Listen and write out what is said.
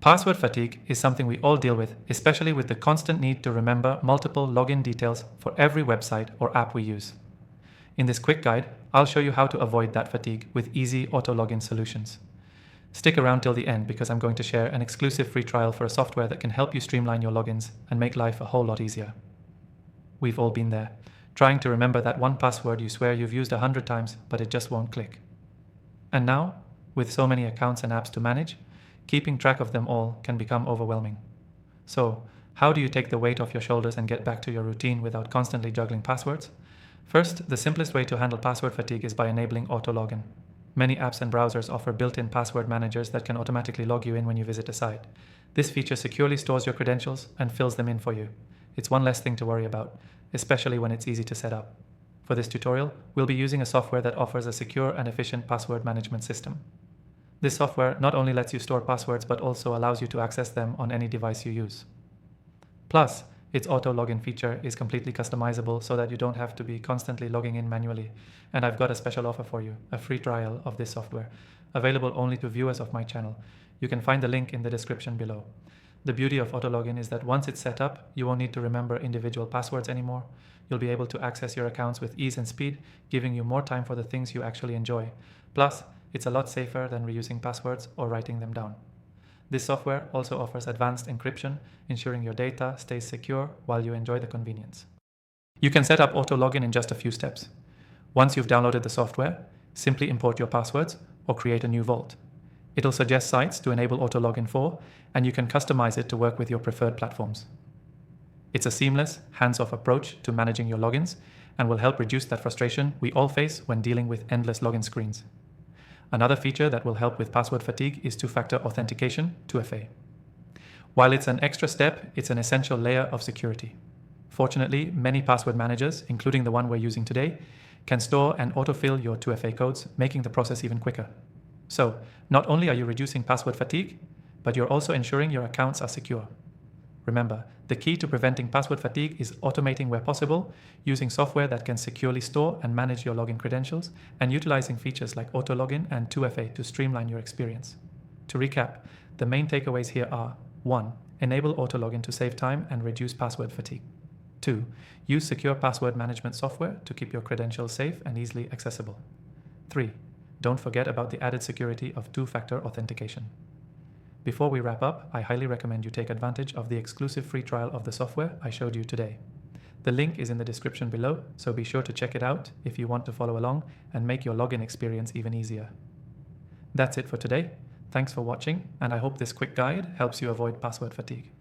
Password fatigue is something we all deal with, especially with the constant need to remember multiple login details for every website or app we use. In this quick guide, I'll show you how to avoid that fatigue with easy auto-login solutions. Stick around till the end because I'm going to share an exclusive free trial for a software that can help you streamline your logins and make life a whole lot easier. We've all been there, trying to remember that one password you swear you've used 100 times, but it just won't click. And now, with so many accounts and apps to manage, keeping track of them all can become overwhelming. So, how do you take the weight off your shoulders and get back to your routine without constantly juggling passwords? First, the simplest way to handle password fatigue is by enabling auto-login. Many apps and browsers offer built-in password managers that can automatically log you in when you visit a site. This feature securely stores your credentials and fills them in for you. It's one less thing to worry about, especially when it's easy to set up. For this tutorial, we'll be using a software that offers a secure and efficient password management system. This software not only lets you store passwords but also allows you to access them on any device you use. Plus, its auto-login feature is completely customizable so that you don't have to be constantly logging in manually. And I've got a special offer for you, a free trial of this software, available only to viewers of my channel. You can find the link in the description below. The beauty of auto-login is that once it's set up, you won't need to remember individual passwords anymore. You'll be able to access your accounts with ease and speed, giving you more time for the things you actually enjoy. Plus, it's a lot safer than reusing passwords or writing them down. This software also offers advanced encryption, ensuring your data stays secure while you enjoy the convenience. You can set up auto-login in just a few steps. Once you've downloaded the software, simply import your passwords or create a new vault. It'll suggest sites to enable auto-login for, and you can customize it to work with your preferred platforms. It's a seamless, hands-off approach to managing your logins and will help reduce that frustration we all face when dealing with endless login screens. Another feature that will help with password fatigue is two-factor authentication, 2FA. While it's an extra step, it's an essential layer of security. Fortunately, many password managers, including the one we're using today, can store and autofill your 2FA codes, making the process even quicker. So, not only are you reducing password fatigue, but you're also ensuring your accounts are secure. Remember, the key to preventing password fatigue is automating where possible, using software that can securely store and manage your login credentials, and utilizing features like auto-login and 2FA to streamline your experience. To recap, the main takeaways here are: 1. Enable auto-login to save time and reduce password fatigue. 2. Use secure password management software to keep your credentials safe and easily accessible. 3. Don't forget about the added security of two-factor authentication. Before we wrap up, I highly recommend you take advantage of the exclusive free trial of the software I showed you today. The link is in the description below, so be sure to check it out if you want to follow along and make your login experience even easier. That's it for today. Thanks for watching, and I hope this quick guide helps you avoid password fatigue.